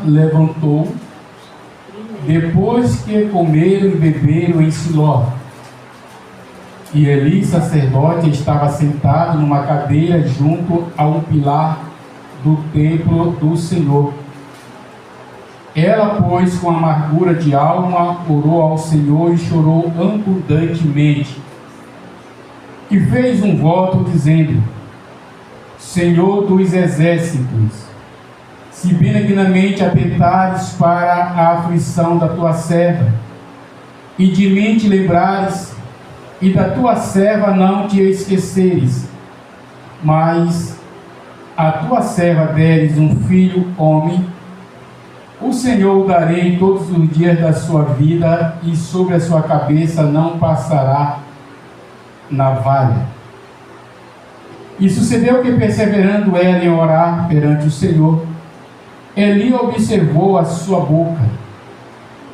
levantou, depois que comeram e beberam em Siló. E Eli, sacerdote, estava sentado numa cadeira junto a um pilar do templo do Senhor. Ela, pois, com amargura de alma, orou ao Senhor e chorou abundantemente. E fez um voto dizendo: Senhor dos exércitos, se benignamente atentares para a aflição da tua serva, e de mim te lembrares, e da tua serva não te esqueceres, mas a tua serva deres um filho homem, o Senhor o darei todos os dias da sua vida, e sobre a sua cabeça não passará navalha. E sucedeu que, perseverando ela em orar perante o Senhor, Eli observou a sua boca,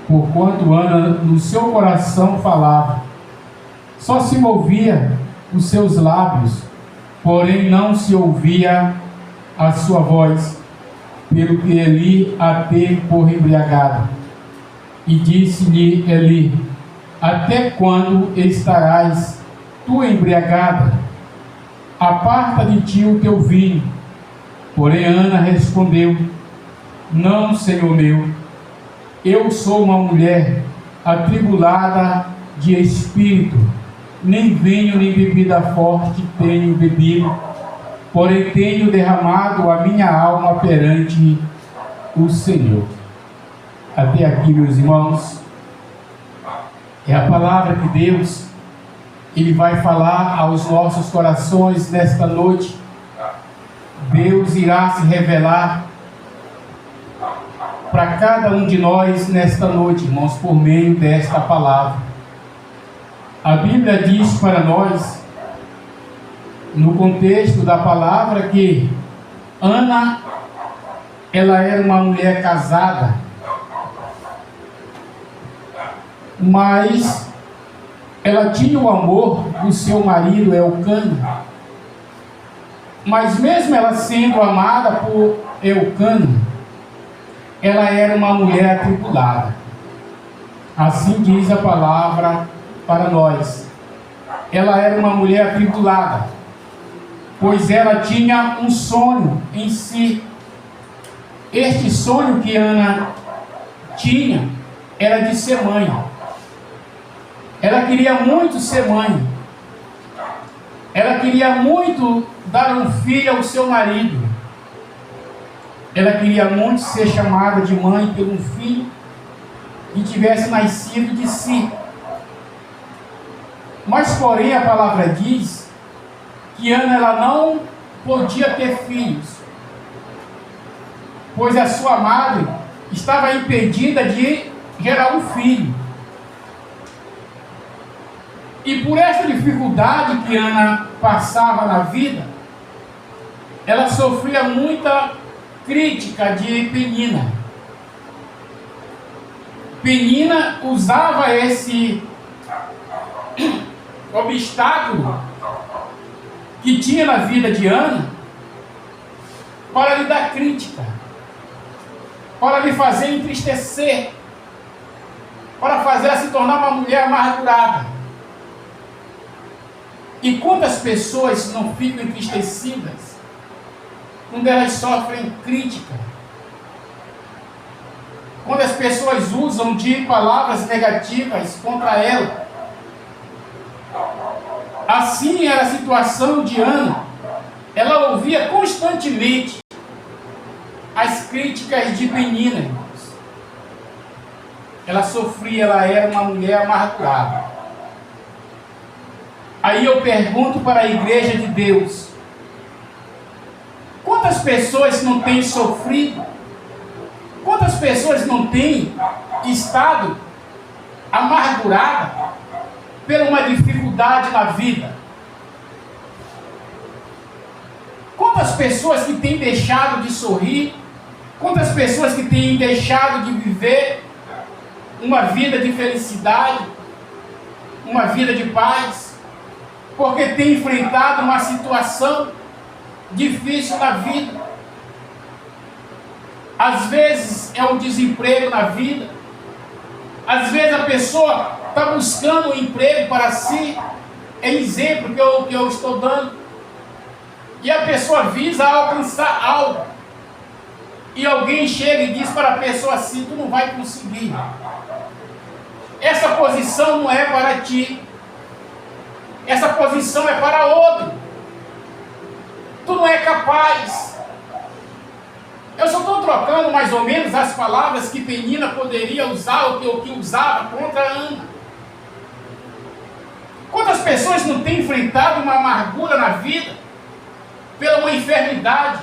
porquanto Ana no seu coração falava. Só se movia os seus lábios, porém não se ouvia a sua voz, pelo que Eli a teve por embriagada. E disse-lhe Eli: até quando estarás tu embriagada? Aparta de ti o teu vinho. Porém Ana respondeu: não, Senhor meu, eu sou uma mulher atribulada de espírito, nem vinho nem bebida forte tenho bebido, porém tenho derramado a minha alma perante o Senhor. Até aqui, meus irmãos, é a palavra que Deus Ele vai falar aos nossos corações nesta noite. Deus irá se revelar para cada um de nós nesta noite, irmãos, por meio desta palavra. A Bíblia diz para nós, no contexto da palavra, que Ana, ela era uma mulher casada, mas ela tinha o amor do seu marido Elcana. Mas mesmo ela sendo amada por Elcana, ela era uma mulher atribulada. Assim diz a palavra para nós. Ela era uma mulher atribulada, pois ela tinha um sonho em si. Este sonho que Ana tinha era de ser mãe. Ela queria muito ser mãe. Ela queria muito dar um filho ao seu marido. Ela queria muito ser chamada de mãe por um filho que tivesse nascido de si. Mas, porém, a palavra diz que Ana, ela não podia ter filhos, pois a sua madre estava impedida de gerar um filho. E por essa dificuldade que Ana passava na vida, ela sofria muita crítica de Penina. Penina usava esse obstáculo que tinha na vida de Ana para lhe dar crítica, para lhe fazer entristecer, para fazer ela se tornar uma mulher amargurada. E quantas pessoas não ficam entristecidas quando elas sofrem crítica? Quando as pessoas usam de palavras negativas contra ela. Assim era a situação de Ana. Ela ouvia constantemente as críticas de Penina, irmãos. Ela sofria, ela era uma mulher amargurada. Aí eu pergunto para a igreja de Deus: quantas pessoas não têm sofrido? Quantas pessoas não têm estado amarguradas por uma dificuldade na vida? Quantas pessoas que têm deixado de sorrir? Quantas pessoas que têm deixado de viver uma vida de felicidade, uma vida de paz, porque têm enfrentado uma situação difícil na vida? Às vezes é um desemprego na vida. Às vezes a pessoa está buscando um emprego para si. É exemplo que eu estou dando. E a pessoa visa alcançar algo. E alguém chega e diz para a pessoa assim: tu não vai conseguir. Essa posição não é para ti. Essa posição é para outro. Tu não é capaz. Eu só estou trocando mais ou menos as palavras que Penina poderia usar, ou que usava contra Ana. Quantas pessoas não têm enfrentado uma amargura na vida, pela uma enfermidade?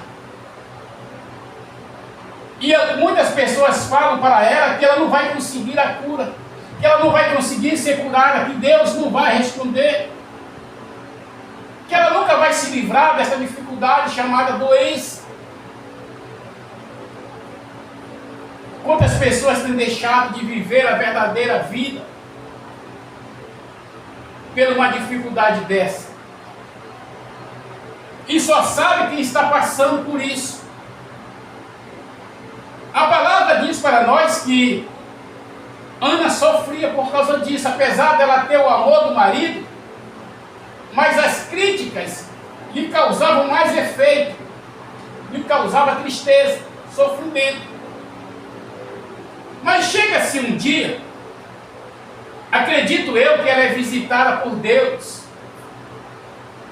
E muitas pessoas falam para ela que ela não vai conseguir a cura, que ela não vai conseguir ser curada, que Deus não vai responder, que ela nunca vai se livrar dessa dificuldade chamada doença. Quantas pessoas têm deixado de viver a verdadeira vida por uma dificuldade dessa? E só sabe quem está passando por isso. A palavra diz para nós que Ana sofria por causa disso, apesar dela ter o amor do marido, mas as críticas lhe causavam mais efeito, lhe causava tristeza, sofrimento. Mas chega-se um dia, acredito eu, que ela é visitada por Deus,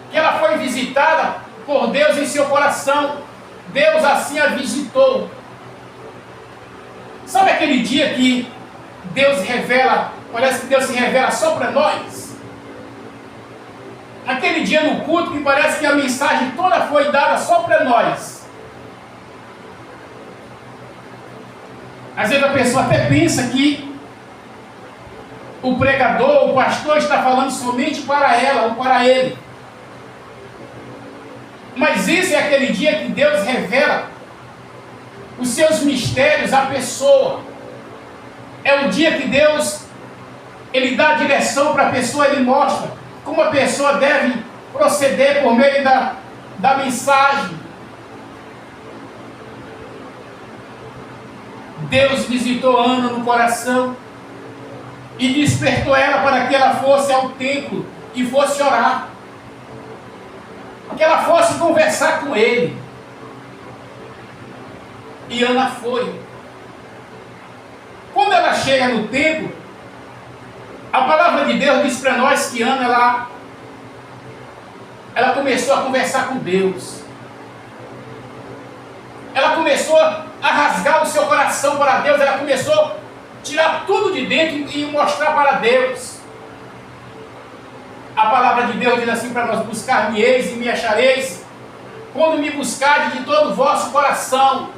que ela foi visitada por Deus em seu coração. Deus assim a visitou. Sabe aquele dia que Deus revela, parece que Deus se revela só para nós? Aquele dia no culto que parece que a mensagem toda foi dada só para nós. Às vezes a pessoa até pensa que o pregador, o pastor está falando somente para ela ou para ele. Mas esse é aquele dia que Deus revela os seus mistérios à pessoa. É o dia que Deus, Ele dá a direção para a pessoa, Ele mostra como a pessoa deve proceder por meio da mensagem. Deus visitou Ana no coração e despertou ela para que ela fosse ao templo e fosse orar, que ela fosse conversar com ele. E Ana foi. Quando ela chega no templo, a palavra de Deus diz para nós que Ana ela começou a conversar com Deus. Ela começou a rasgar o seu coração para Deus. Ela começou a tirar tudo de dentro e mostrar para Deus. A palavra de Deus diz assim para nós: buscar-me-eis e me achareis, quando me buscardes de todo o vosso coração.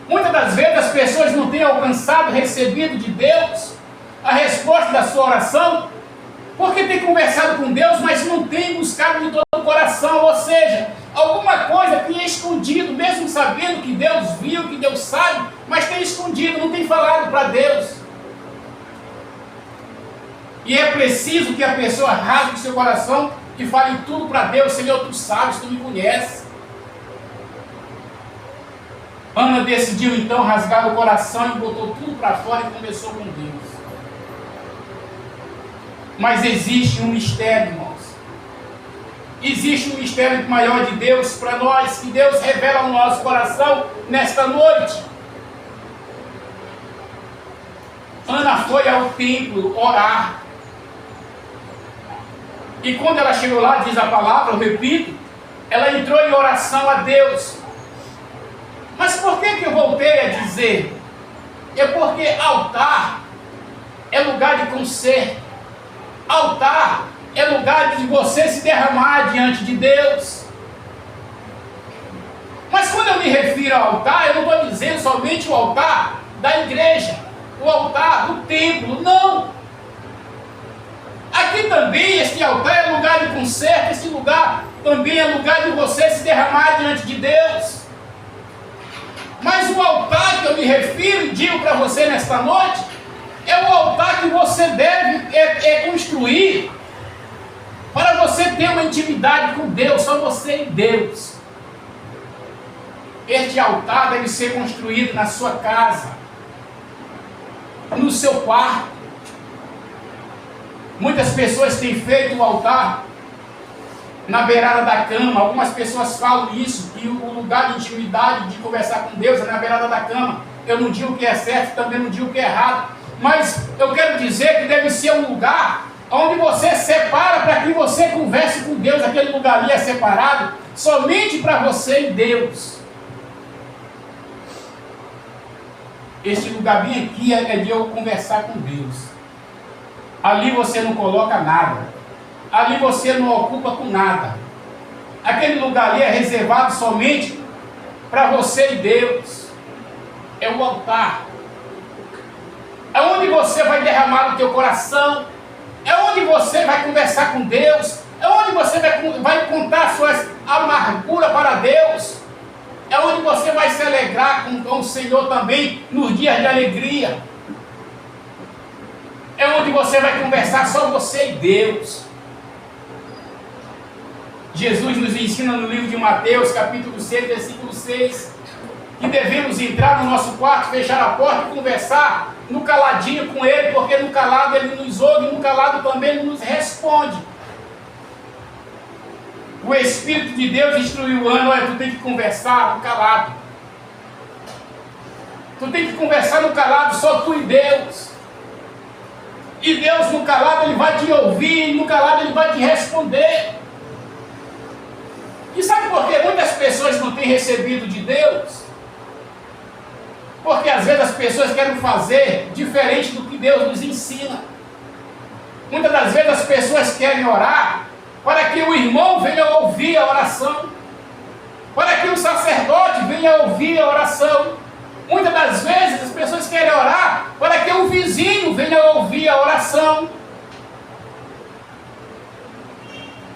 Muitas das vezes as pessoas não têm alcançado, recebido de Deus a resposta da sua oração, porque tem conversado com Deus, mas não tem buscado de todo o coração. Ou seja, alguma coisa tem escondido, mesmo sabendo que Deus viu, que Deus sabe, mas tem escondido, não tem falado para Deus. E é preciso que a pessoa rasgue o seu coração e fale tudo para Deus. Senhor, tu sabes, tu me conheces. Ana decidiu então rasgar o coração e botou tudo para fora e começou com Deus. Mas existe um mistério, irmãos. Existe um mistério maior de Deus para nós, que Deus revela no nosso coração nesta noite. Ana foi ao templo orar. E quando ela chegou lá, diz a palavra, eu repito, ela entrou em oração a Deus. Mas por que eu voltei a dizer? É porque altar é lugar de conserto. Altar é lugar de você se derramar diante de Deus. Mas quando eu me refiro ao altar, eu não estou dizendo somente o altar da igreja, o altar do templo, não. Aqui também este altar é lugar de conserto, este lugar também é lugar de você se derramar diante de Deus. Mas o altar que eu me refiro e digo para você nesta noite, é o altar que você deve construir para você ter uma intimidade com Deus, só você e Deus. Este altar deve ser construído na sua casa, no seu quarto. Muitas pessoas têm feito o altar na beirada da cama. Algumas pessoas falam isso, que o lugar de intimidade, de conversar com Deus é na beirada da cama. Eu não digo que é certo, também não digo que é errado, mas eu quero dizer que deve ser um lugar onde você separa para que você converse com Deus. Aquele lugar ali é separado somente para você e Deus. Este lugar bem aqui é de eu conversar com Deus. Ali você não coloca nada. Ali você não ocupa com nada. Aquele lugar ali é reservado somente para você e Deus. É o altar. É onde você vai derramar o teu coração. É onde você vai conversar com Deus. É onde você vai contar suas amarguras para Deus. É onde você vai se alegrar com o Senhor também nos dias de alegria. É onde você vai conversar só você e Deus. Jesus nos ensina no livro de Mateus, capítulo 6, versículo 6, que devemos entrar no nosso quarto, fechar a porta e conversar no caladinho com Ele, porque no calado Ele nos ouve e no calado também Ele nos responde. O Espírito de Deus instruiu o ano, olha, tu tem que conversar no calado. Tu tem que conversar no calado, só tu e Deus. E Deus no calado Ele vai te ouvir, e no calado Ele vai te responder. E sabe por que muitas pessoas não têm recebido de Deus? Porque às vezes as pessoas querem fazer diferente do que Deus nos ensina. Muitas das vezes as pessoas querem orar para que o irmão venha ouvir a oração, para que o sacerdote venha ouvir a oração. Muitas das vezes as pessoas querem orar para que o vizinho venha ouvir a oração.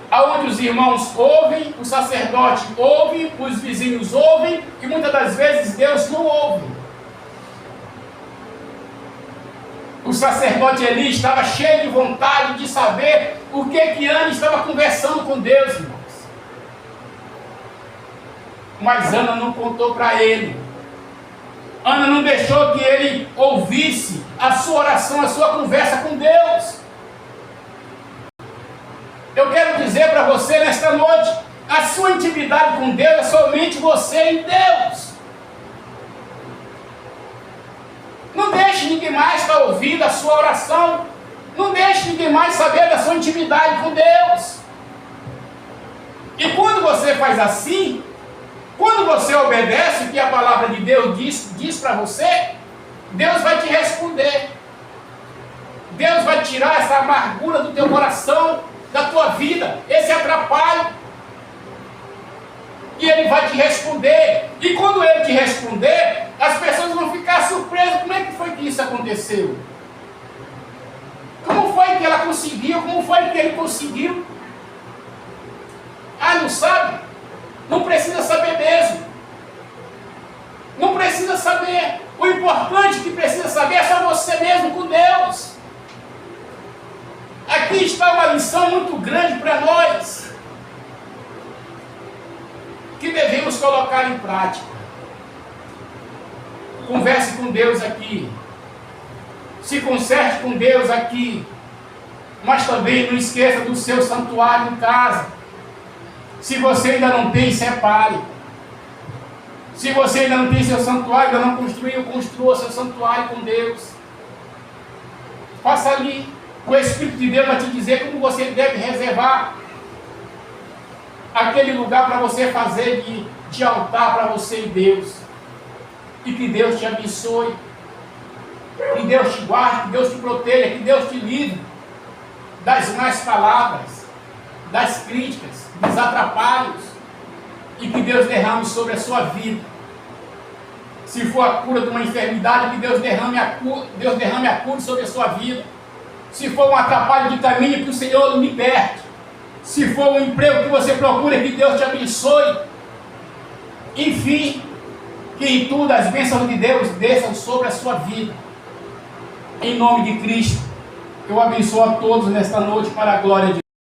Aonde os irmãos ouvem, o sacerdote ouve, os vizinhos ouvem, e muitas das vezes Deus não ouve. O sacerdote Eli estava cheio de vontade de saber o que Ana estava conversando com Deus, irmãos. Mas Ana não contou para ele. Ana não deixou que ele ouvisse a sua oração, a sua conversa com Deus. Eu quero dizer para você nesta noite, a sua intimidade com Deus é somente você e Deus. Não deixe ninguém mais estar ouvindo a sua oração. Não deixe ninguém mais saber da sua intimidade com Deus. E quando você faz assim, quando você obedece o que a palavra de Deus diz para você, Deus vai te responder. Deus vai tirar essa amargura do teu coração, da tua vida, esse atrapalho. E Ele vai te responder. E quando Ele te responder, as pessoas vão ficar surpresas. Como é que foi que isso aconteceu? Como foi que ela conseguiu? Como foi que ele conseguiu? Ah, não sabe? Não precisa saber mesmo. Não precisa saber. O importante que precisa saber é só você mesmo com Deus. Aqui está uma lição muito grande para nós, que devemos colocar em prática. Converse com Deus aqui. Se conserte com Deus aqui. Mas também não esqueça do seu santuário em casa. Se você ainda não tem, separe. Se você ainda não tem seu santuário, ainda não construiu, construa seu santuário com Deus. Faça ali. O Espírito de Deus vai te dizer como você deve reservar aquele lugar para você fazer de altar para você e Deus. E que Deus te abençoe. Que Deus te guarde, que Deus te proteja, que Deus te livre das más palavras, das críticas, dos atrapalhos. E que Deus derrame sobre a sua vida. Se for a cura de uma enfermidade, que Deus derrame a cura sobre a sua vida. Se for um atrapalho de caminho, que o Senhor liberte. Se for um emprego que você procura, que Deus te abençoe. Enfim, que em tudo as bênçãos de Deus desçam sobre a sua vida. Em nome de Cristo, eu abençoo a todos nesta noite para a glória de Deus.